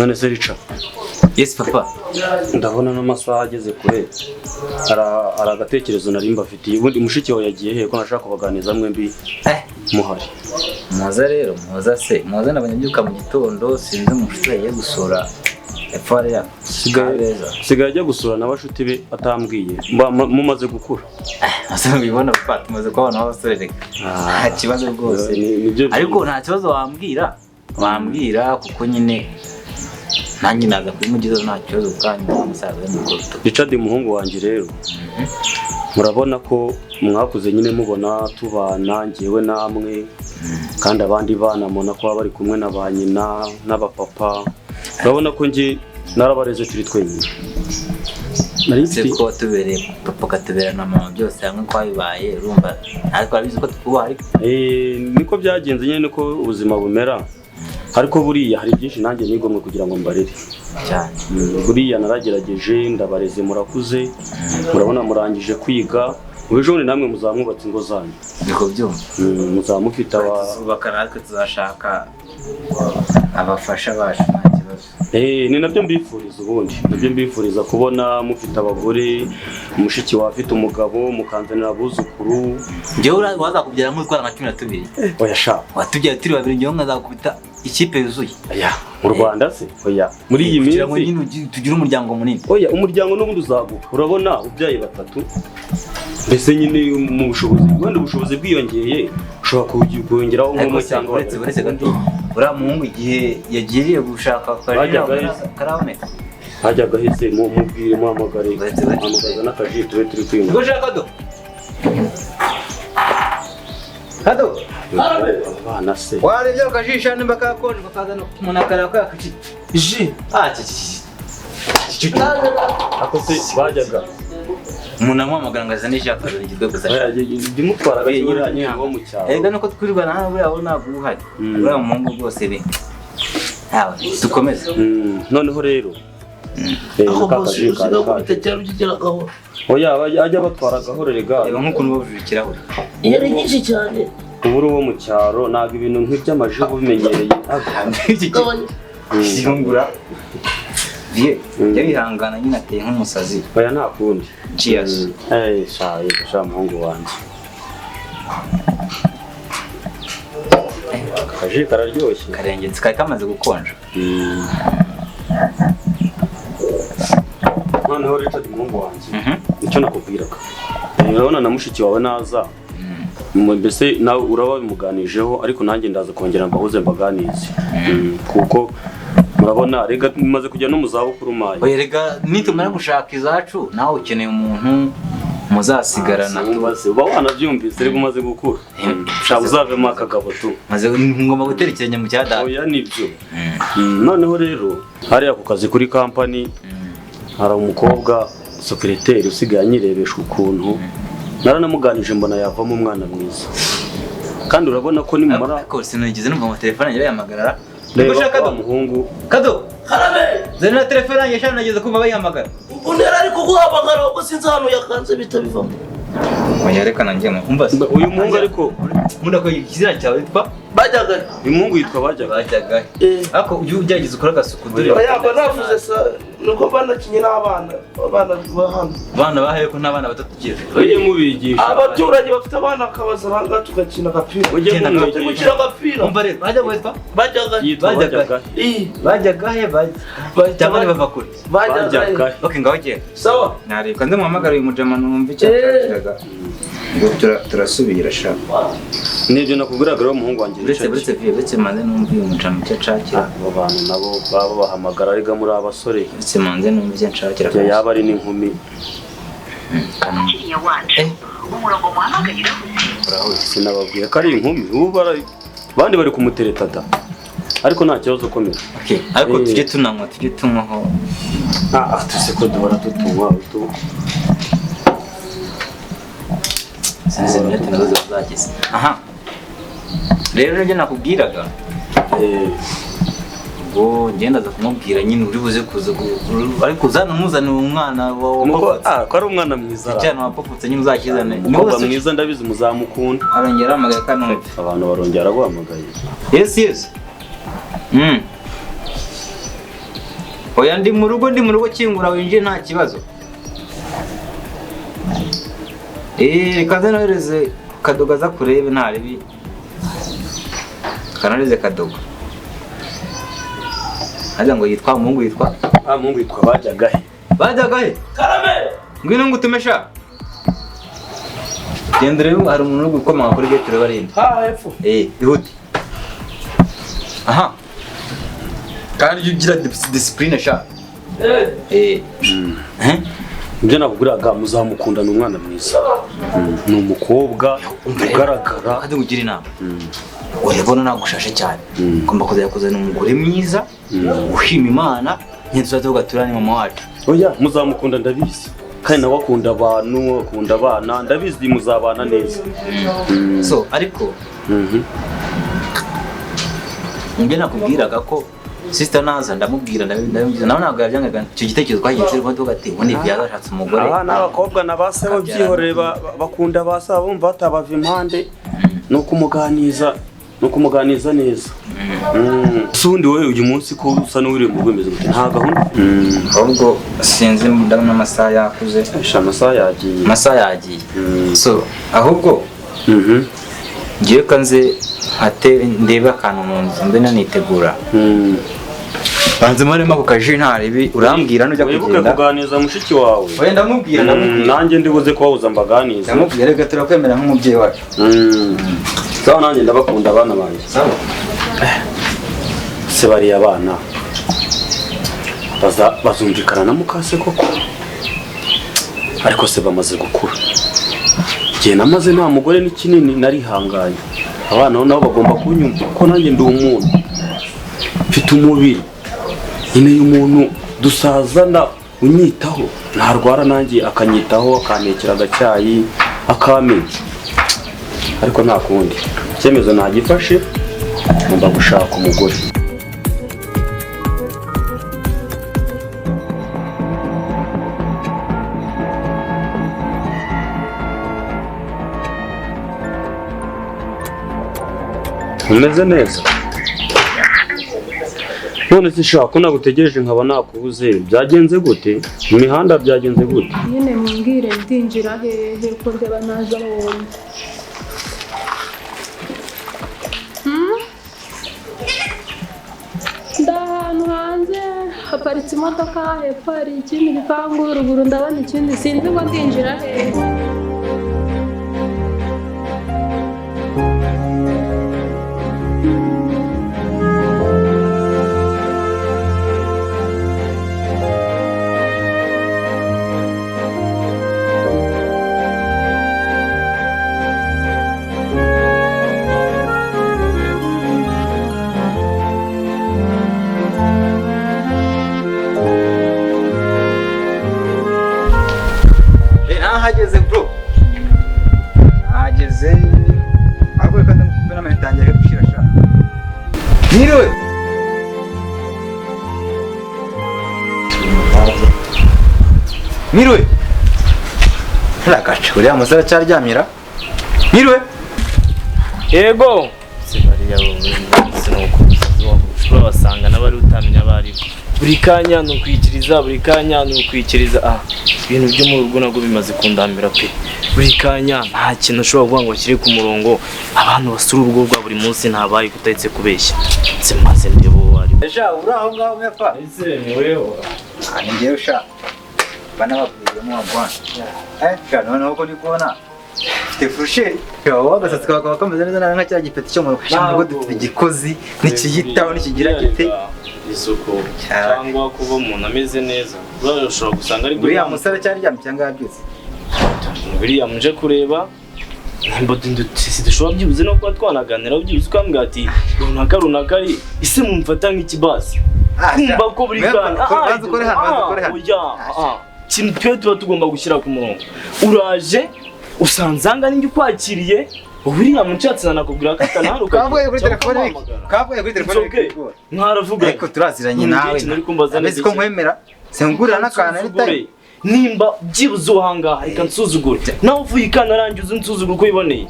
none se Rica. Yes papa. Ndabona n'amasaha ageze kure. Aragatekerezo nari mbafitiye. Ubundi mushiki wawe yagiye he ko nashaka kubaganiza mwembi muhari. Muhoza rero, muhoza se. Muhoza nabanyabyuka mu gitondo sinzi umushitsi yagiye gusura epfare ya. Sigaye ajya gusura n'abashuti be atambwiye. Mumaze gukura. Asa bibona papa tumaze kubana abasore reka. Nta kibazo rwose. Ariko nta kibazo wambwira kuko nyine nanjye naza kumugiza nta kibazo kandi umusaza w'umukuru. Richard muhungu wanjye rero. Murabona ko mwakuze nyine mubona tubana ngewe namwe kandi abandi bana mubona ko bari kumwe na ba nyina n'abapapa. Urabona ko nje narabareze turi twenyine. Nari ko tubereye papa katubera na mama byose hamwe kwabibaye urumva ariko abizi ko tukubaye. Niko byagenze nyine ko ubuzima bumera. Ariko buriya hari byinshi nanjye nigomwe kugira ngo mbarere cyane. Buriya naragerageje ndabareze murakuze. Murabona murangije kwiga. Ubejo ni namwe muzamwubatse ingo zanyu. Niko byumva. Muzamufita abubaka natwe tuzashaka abafasha bacu nta kibazo. Ni nabyo mbifuriza ubundi. Nabyo mbifuriza kubona mufite abagore, umushiki wawe afite umugabo, mukanzanira abuzukuru. Ngewe wazakubyara nk'utwara nka 12. Oya sha. Watubyara turi babiri ngewe nkazakubita ikipe yuzuye. Oya, mu Rwanda se? Oya. Muri iyi minsi tugira umuryango munini. Oya, umuryango n'ubundi uzaguka. Urabona ubyaye batatu. Mbese nyine mu bushobozi, wenda ubushobozi bwiyongeye ushobora kongeraho nk'umwe cyangwa uretse gato. Uriya muhungu igihe yagiriye gushaka karaboneka. Hajya gahise mubwire muhamagare. Hamagaza n'akaji turi kwimwa. Ushaka do. Hado. Abana se. Warebye ukajisha nimba kakonje bakazana umunakara kwakaji. Ji. Ako se bajyaga. Umuntu amwamagara ngo azane ijaka rigizwe gusa. Ndimutwara nyine wo mu cyaro. Ega nuko twirwana hano buriya aho ntabwo uhari. Buriya umuhungu rwose be. Yawe dukomeze. Noneho rero. Aho bose usigaho kubitacyaro kigeraho. Oya ajya batwara gahorerega. Eba nk'ukuntu bavurikiraho. Iyo ari nyinshi cyane. Uburo wo mu cyaro naga ibintu nk'iby'amajibu bimenyereye. Singura. Vie, yabihangana nyine ateye nk'umusazi. Oya nta kundi. Cheers. Sha muhungu wanjye. Kaje kararyoshye. Karengetse kari kamaze gukonja. Noneho Richard muhungu wanjye. Icyo nakubwiraga. Urabona na mushiki wawe naza. Mbese nawe uraba bimuganijeho ariko nanjye ndaza kongera mbahuze mbaganize. Kuko murabona rega maze kujya no muzabukuru maye. Oya rega nitumara gushaka izacu nawe ukeneye umuntu muzasigarana tubaze uba wanabyumvise rega umaze gukura. Shaka uzavemo akagabo tu. Maze ngomba guterekeranya mu cyada. Oya nibyo. Noneho rero hariya ku kazi kuri company hari umukobwa secrétaire usigaye anyirebesha ukuntu naranamuganije mbona yavamo umwana mwiza. Kandi urabona ko nimumara ko sinagize numva mu telefone yanjye yamagarara. Reba muhungu Kado Harabe zana telefone yanjye shana nageze kumva bayihamagara. Unera ariko guhamagara ubwo sinzi hano yakanze bitabivamo. Oya reka nanjye umva uyu muhungu ariko munda ko ikizira cyawe yitwa Bajyaga. uyu muhungu yitwa Bajyaga. Ako ujye ugerageza ukora agasuku dore. Oya ko navuze sa nuko banakinye n'abana bahano. Bana bahaye ko n'abana batatugiye. Ujye mubigisha. Abaturage bafite abana akabaza banga tugakina agapira. Ujye gukina agapira. Umva rero bajya witwa Bajyaga. Bajyaga. Bajyaga he cyangwa bava kure. Bajyaga. Okay ngaho giye. Sawa. Nareka ndamuhamagara uyu mujama numva icyo ashakaga. Ngo turasubira sha. Nibyo nakubwiraga rero umuhungu wanjye. Uretse manze numva uyu mujama icyo acakira. Abo bantu nabo baba bahamagara arega muri abasore. Uretse manze numva icyo acakira. Yaba ari n'inkumi. umurongo muhamagara Sinababwiye ko ari inkumi. Ubu bandi bari kumutereta da. Ariko nta kibazo komera. Okay, ariko tujye tunywaho. Tuse ko duhora tutunywa tu. Sinzi minute nazo zagize. Aha. Rero nibyo nakubwiraga. Ngo ngenda za kumubwira nyine uri buze kuza ariko uzana umuzana umwana wawe. Ko ari umwana mwiza. Cyane wapoputse nyine uzakizana. Niba mwiza ndabizi muzamukunda. Arongera amagaye kanone. Abantu barongera guhamagaye. Yes. Oya ndi mu rugo kingura winjiye nta kibazo. Kaza nohereze Kadogo aza kurebe ntaribi. Kanareze Kadogo. Aza ngo yitwa Mungu yitwa? Mungu yitwa Bajyagahe. Bajyagahe? Karame! Ngwino ngutumesha. Genda rero hari umuntu uri gukomanga kuri gate reba rindi. Hepfo. Ihute. Aha. Kandi ugira discipline sha. Ibyo nakuguraga muzamukunda n'umwana mwiza. Ni umukobwa ugaragara kandi ugira inama. Urabona nagushashe cyane. Ngomba kuzana umugore mwiza, ushima Imana, ntizavuga turane mama wacu. Oya muzamukunda ndabizi. Kandi nawe akunda abantu, akunda abana, ndabizi muzabana neza. So ariko njye nakubwiraga ko sister naza ndamubwira ndabibyiza nawe ntabwo yabyangaga icyo gitekerezo twagiye rwo tugati ubundi byazashatse umugore. N'abakobwa nabasebo byihoreba bakunda basaba bumva batabava impande no kumuganiza neza. Sundi wowe uyu munsi ko usa n'uri mu rwemeze gute nta gahunda? Ahubwo sinzi ndabona amasaha yakuze. Amasaha yagiye. So ahubwo ngiye kanze ndebe akantu mu nzu mbe nanitegura. Banze marema ku kaji ntaribi urambwira nujya kugenda. Wibuke kuganiza mushiki wawe. Oya ndamubwira. Nanjye ndibuze ko wabuza mbaganiza. Ndamubwira reka turakwemera nk'umubyeyi wacu. Sawa nanjye ndabakunda abana banjye. Sawa. Se bari abana. Bazumvikana na mukase koko. Ariko se bamaze gukura. Gihe namaze nta mugore ni kinini narihanganye. Abana nabo bagomba kunyumva ko nanjye ndi umuntu. Mfite umubiri. Nyine y'umuntu dusazana unyitaho. Ntarwara nanjye akanyitaho akanekera agacyayi akamenya. Ariko nta kundi. Icyemezo nagifashe ngomba gushaka umugore. Umeze neza. None se shaka nagutegereje nkaba nakubuze byagenze gute? Imihanda byagenze gute? Nyine mumbwire ndinjira hehe ko ndeba naza wowe. Ndahantu hanze haparitse imodoka hepfo hari ikindi gipangu ruguru ndabona ikindi sinzi ngo ndinjira hehe. Hageze bro. Hageze. Ahubwo kandi mbona amatangiye gushira sha. Niriwe. Niriwe. Rakacha uriya musore cyaryamira. Niriwe. Yego. Sibariya ushobora basanga n'abari utamenya abari. Buri kanya no kwikiriza ibintu byo mu rugo nago bimaze kundambira pe. Buri kanya nta kintu ushobora kuvuga ngo kiri ku murongo abantu basura urugo rwa buri munsi ntabaye kutahitse kubeshya. Simaze ndebo wari. Eja uraho ngaho mefa. Ese ni wewe. Ani ngiye usha. Bana babwiye mu abwana. Kana noneho ko nikubona. Te furushe. Yo wagasatsi kwa kameze neza nka cya gipeti cyo mu rugo dufite igikozi n'ikiyitaho n'ikigira gite. Isuku cyangwa kuba umuntu ameze neza. Urashobora gusanga ari buriya musare cyaryamye cyangwa yabyutse. Buriya muje kureba nimba dushobora byibuze no kuba twanaganira byibuze ukambwira ati runaka ari ise mumfata nk'ikibasi. Kumva ko buri kanya ukore hano. Kintu twe tuba tugomba gushyira ku murongo. Uraje usanzanga ninjye ukwakiriye buriya mucatsi nakubwira ko atanaharuka. Kavuye kuri telefone. Mwaravuga ariko turaziranye nawe. Ameze ko nkwemera. Sengurira n'akana n'itari. nimba byibuze uhangaha reka nsuzugure nawe uvuye ikana arangiza unsuzugure uko iboneye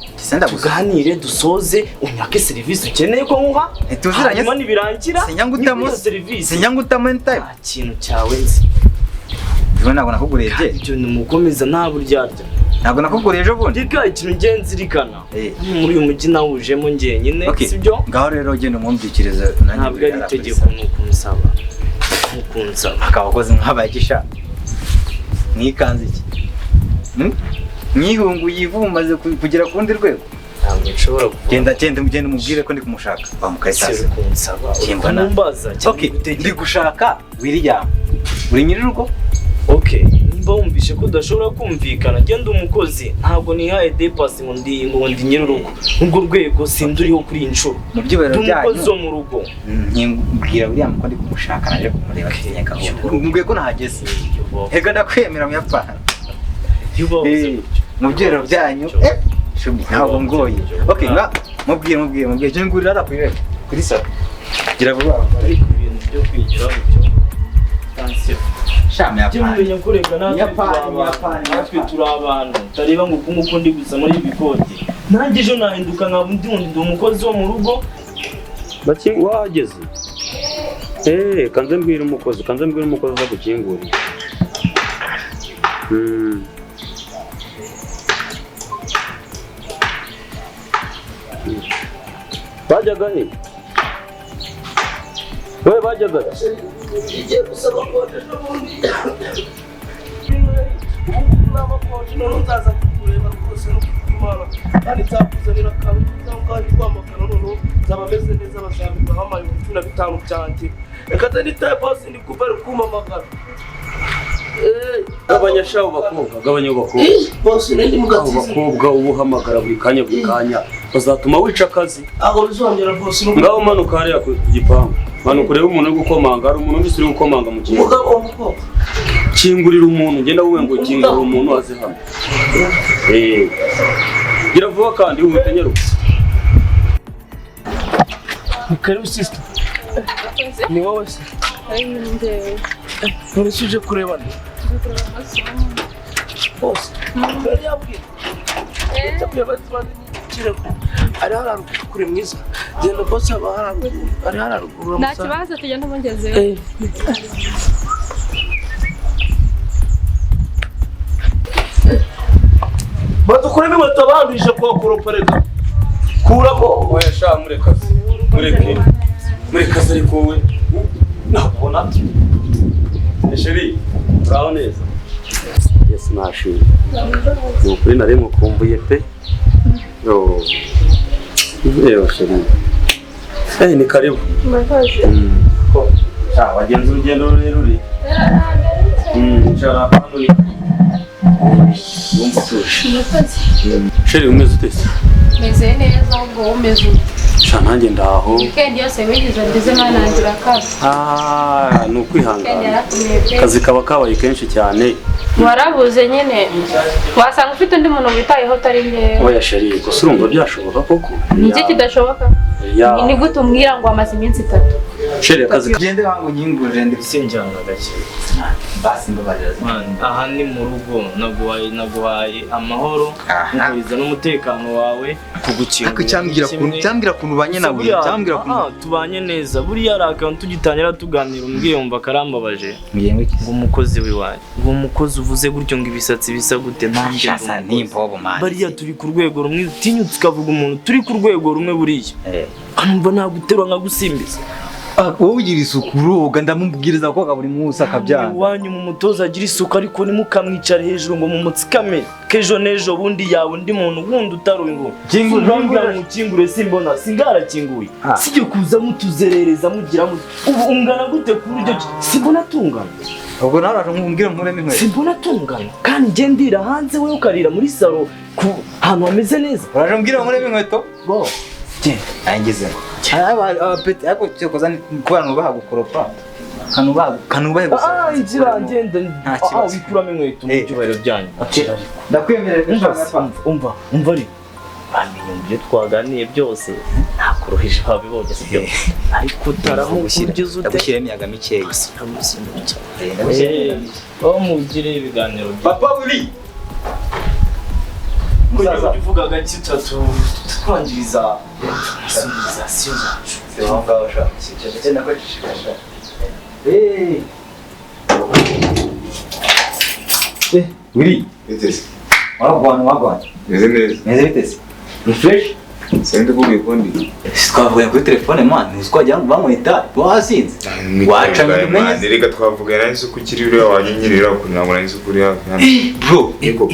tuganire dusoze unyake serivisi ukeneye ko nkuha hanyuma nibirangira sinyangutamo time nta kintu cyawe nzi ntabwo nakuguriye ibyo nimukomeza nta buryarya ntabwo nakuguriye ejo bundi reka ikintu ngenzirikana muri uyu mujyi nawujemo njyenyine sibyo ngaho rero genda umwumvikirize ntabwo ari itegeko nukunsaba akabakozi nk'abagisha mwikanze iki mwihunguye ivumaze kugera ku rundi rwego ntabwo nshobora genda umubwire ko ndi kumushaka bamukayitaze kimbana ndi gushaka William uri nyirirugo nimba wumvishe ko udashobora kumvikana genda umukozi ntabwo nihaye depasi ngo ndi nyirirugo ubwo rwego sinduriho kuri iyi nshuro mu byibero byanyu umukozi wo mu rugo mbwira William ko ndi kumushaka naje kumureba mbwiye ko nahageze reka ndakwemera mu yapfana mu byibero byanyu ntabwo ngoye mubwire cyo ngurira arakwire kuri salo gira vuba ariko ibintu byo kwigiraho byo shame yapfana kureka natwe turi abantu tareba ngo kumuko ndi gusa muri ibikoti nanjye ejo nahinduka nkaba ndi umukozi wo mu rugo baki wahageze kanze mbwira umukozi uza gukingurira bajyaga he we bajyaga igiye gusaba konje n'ubundi n'amakonje none nzaza kukureba rwose no kukwimana kandi nzakuzanira akantu cyangwa rwamagana noneho nzaba meze neza bazambikaho amayubi 15 byanjye reka nitaye pasi ndi kuva ari kumamagara gabanya shaho bakobwa bose nindi mugatiza abakobwa ubuhamagara buri kanya bazatuma wica akazi aho bizongera bose no ngaho manuka hariya ku gipangu manuka urebe umuntu uri gukomanga hari umuntu uri gukomanga mu kintu umugabo w'umukobwa kingurira umuntu ngenda wuwe ngo kingurira umuntu aze hano gira vuba kandi wihute nyeruka karibu sister ni wowe se nturishije kureba nde bose yari yabwiye yabwiye batwara kireko ari hararuguru kure mwiza genda bose ari hararuguru nta kibazo tugenda mugezeyo badukuremo inkweto banduje kuhakoropareka kuramo oya sha murekaze ariko wowe nabona sheri uraho neza yes nashimye ni ukuri nari mukumbuye pe yewe sheri ni karibu wagenze urugendo rurerure nshara hano ni wumva utuje sheri umeze utese meze neza ahubwo umeze sha nanjye ndaho weekend yose wigize ndeze manangira kazi ni ukwihangana akazi kaba kabaye kenshi cyane warabuze nyine wasanga ufite undi muntu witayeho utari njyewe oya sheri gusa urumva byashoboka koko ni iki kidashoboka ni gute umbwira ngo amaze iminsi 3 sheri akazi gende wangu nyingurire ndi sinjyana gake basi mbabarira aha ni mu rugo naguhaye amahoro nkuriza n'umutekano wawe kugukingurira cyambwira kuntu banye nawe cyambwira kuntu tubanye neza buriya ari akantu tugitangira tuganira umbwiye wumva karambabaje ngo umukozi wiwanjye ngo umukozi uvuze gutyo ngo ibisatsi bisa gute nanjye shasa n'impobo man bariya turi ku rwego rumwe utinyutse ukavuga umuntu turi ku rwego rumwe buriya anumva naguterwa nkagusimbiza wowe ugira isuku uroga ndamubwiriza ko buri munsi akabyanga iwanyu mu mutoza agira isuku ariko nimukamwicara hejuru ngo mumutsikame kejo nejo bundi yawe undi muntu wundi utaruye ngo kingura mukingure simbona singarakinguye sijye kuza mutuzerereza mugira ubu ungana gute ku buryo simbona tungana ubwo naraje nkubwira nkuremo inkweto simbona tungana kandi nge ndira hanze wowe ukarira muri salo ku hantu hameze neza uraje mbwira nkuremo inkweto bo angize peti ako cyokoza kubana nubaha gukoropa kanubahe gusa inzira ngenda wikuramo inkweto mu byubahiro byanyu ndakwemerera umva ari bamenye mu byo twaganiye byose ntabwo nakuruhije wabibonye sibyo ariko utaramukugize ute ndagushyira imiyaga mikeya aho mugire ibiganiro papa Willy kugira uvuga gake twangiriza civilisation zacu aho ngaho ushaka nakwishikasha Willy Biteze. wagwana Meze neza. meze bitese ni fresh Sende kubi kundi. twavuye kuri telefone man uzwajya ngo bamwita wasinze waca Mane reka twavugana n'izo kukiri uriya wanyenyerera kugira ngo n'izo kuri hafi hano. bro Yego.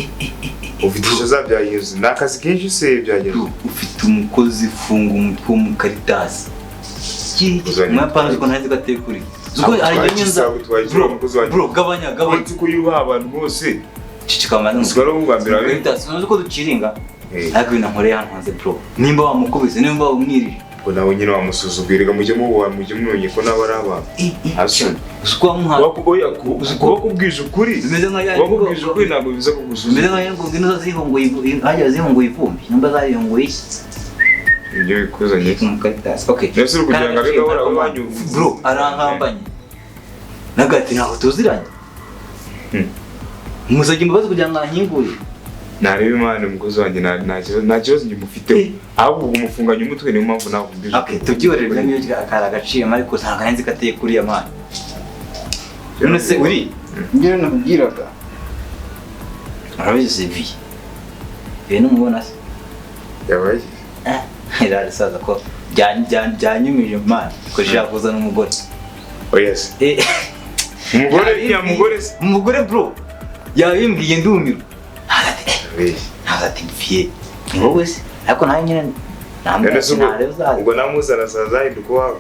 Ufite icyo zabyahize. Nakazi kenshi se byageze. ufite umukozi funga umutwe mu karitasi mwapanze ko ntazi gateye kuri zuko ari nyenza bro gabanya Uzi ko yuha abantu bose. cicikamaza Usigara ubwambira we. karitasi uzi ko duciringa ariko binankoreye hano hanze bro nimba wamukubise nimba umwirije Ko nawe nyine wamusuzugwirega mujye mubonye ko nawe ari abantu. Asha. uko wamuha Wakuboya kubwije ukuri. bimeze nka ya Wakubwije ukuri ntabwo biza kugusuzuma. bimeze nka ngo ngino zihunguye hajya zihunguye ivumbi nimba zarihunguye Ibyo bikuzanye. mu karitasi okay Nese uri kugira ngo abe gahora abanyu. bro arankambanye nagati ntaho tuziranye musajya imbabazi kugira ngo ankingure Narebe Imana umukozi wanjye nta kibazo ngimufite ahubwo umufunganya umutwe niyo mpamvu nawe umbije. okay tubyiorerwe niyo akara gaciyemo ariko ntabwo nzi kateye kuri ya mana none se uri njye nakubwiraga arabizi sevi ibintu mubona se Yabaye. irari saza ko byanyumije man ko shaka kuzana umugore Oya se. Umugore bro yabimbwiye ndumirwa Oya. ntazati mfiye ni wowe se ariko nawe nyine ubwo namuzana saza hinduka wawe.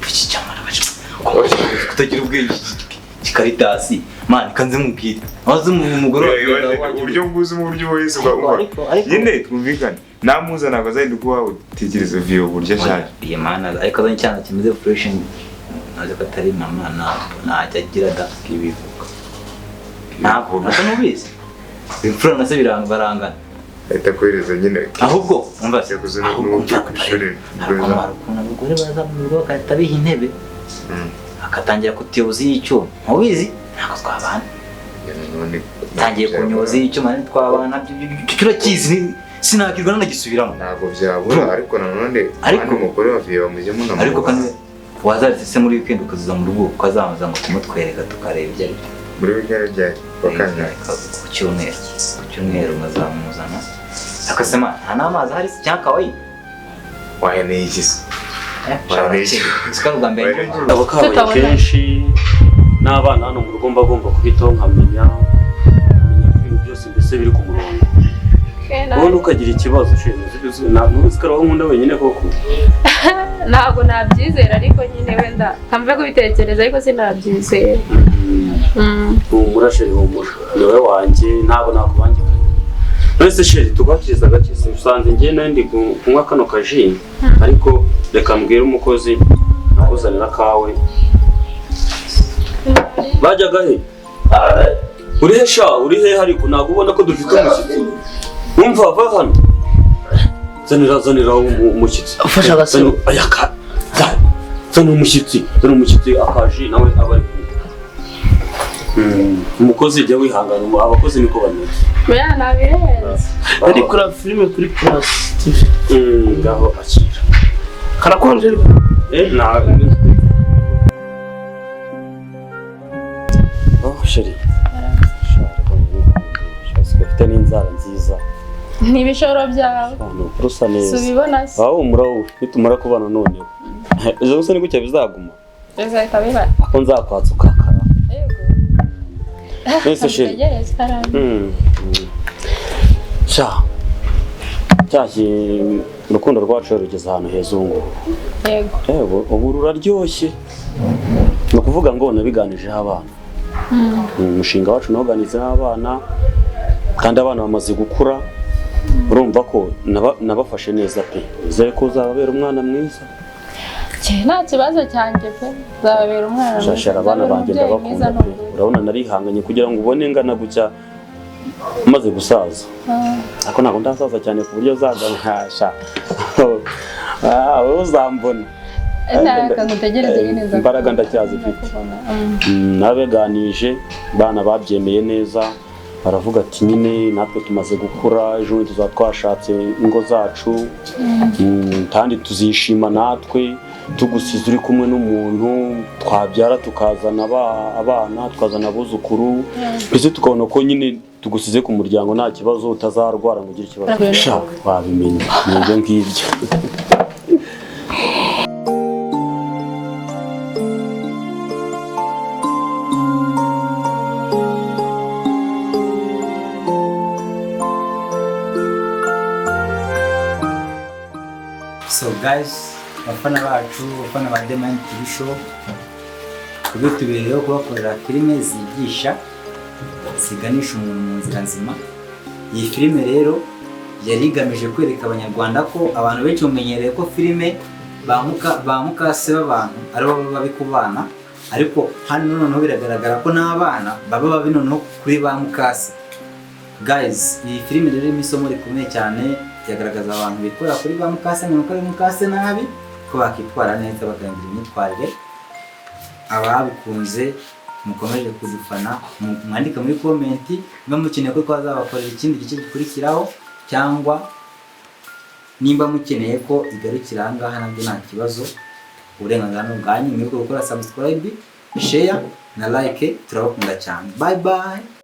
iki cyamara kutagira ubwenge kikaritasi man kanze mubwire abaze umugore uburyo bwuze mu buryo wese ugomba nyine twumvikane namuzana azahinduka wawe utegereze viyo buryo ashaje. iyi mana ariko azanye cyane kimeze fresh naje ko atari mama najya agira da ibivuga ntabwo nasa nubizi imfura nase barangana ahita kohereza nyine ahubwo umva se yakoze n'uburyo kwishuri abagore baza mu rugo bakahita biha intebe akatangira kutiyoboza y'icyuma ntubizi ntabwo twabana tangiye kunyoboza y'icyuma ntitwabana urakizi sinakirwa nanagisubiramo ntabwo byabura ariko nanone umugore wa viyo bamujyemo na ariko kandi wazaritse se muri weekend ukaziza mu rugo ukazamaza ngo tumutwereka tukareba ibyo ari byo muri weekend ryari bakanya ku cyumweru mazamuzana akasema nta n'amazi ahari se cyangwa kawaii waheneye iki se sikavuga mbere abo kabaye kenshi n'abana hano mu rugo mba agomba kubitaho nkamenya ibintu byose mbese biri ku murongo wowe ntukagira ikibazo ntuzi ko ari wowe nkunda wenyine koko ntabwo nabyizera ariko nyine wenda kamve kubitekereza ariko sinabyizera humura sheri humura ni wowe wanjye ntabwo nakubangikanye nonese sheri tugakiriza gake usanze njye nawe ndi kunywa kano kaji ariko reka mbwire umukozi nakuzanira kawe bajyaga he uri he sha uri he ariko ntabwo ubona ko dufite umushyitsi numva va hano zanira umushyitsi ufasha agasoro zana umushyitsi akaji nawe aba ari umukozi jya wihangana abakozi niko bameze oya nabirenze ari kuri filime kuri plus TV ngaho akira karakonje sheri ufite n'inzara nziza n'ibishoro byawe urusa neza subibona se humura wowe nitumara kubana noneho ejo gusa ni gutya bizaguma bizahita biba ako nzakwatsa ukakara nese sheri cyashye urukundo rwacu rugeze ahantu heza ubu ngubu ubu ruraryoshye ni ukuvuga ngo nabiganijeho abana umushinga wacu nawuganizeho abana kandi abana bamaze gukura urumva ko nabafashe neza pe nizere ko uzababera umwana mwiza nta kibazo cyanjye pe uzababera umwana mwiza shashara abana banjye ndabakunda pe urabona narihanganye kugira ngo ubone ngana gutya maze gusaza ariko ntabwo ndasaza cyane ku buryo zaza nkasha wowe uzambona Nakagutegereze nyine nza. imbaraga ndacyazifite. Nabeganije bana babyemeye neza baravuga ati nyine natwe tumaze gukura ejo bundi tuzaba twashatse ingo zacu kandi tuzishima natwe tugusize uri kumwe n'umuntu twabyara tukazana abana tukazana abuzukuru mbese tukabona ko nyine tugusize ku muryango nta kibazo utazarwara ngo ugire ikibazo sha wabimenya n'ibyo ngibyo. So guys, bafana bacu, bafana ba The Mind TV Show, tujye tubereyeho kubakorera filime zigisha ziganisha umuntu mu nzira nzima. Iyi filime rero yari igamije kwereka abanyarwanda ko abantu benshi mumenyereye ko filime bamukase b'abantu ari bo babi ku bana, ariko hano noneho biragaragara ko n'abana baba babi noneho kuri bamukase. Guys, iyi filime rero irimo isomo rikomeye cyane, yagaragaza abantu bikora kuri bamukase ngo kuri mukase nabi ko bakitwara neza bagandira imyitwarire. Ababikunze mukomeje kudufana, mwandika muri comment niba mukeneye ko twazabakorera ikindi gice gikurikiraho, cyangwa nimba mukeneye ko igarukira ahangaha nabyo nta kibazo. Uburenganzira bwanyu, mwibuke gukora subscribe, share na like. Turabakunda cyane. Bye bye.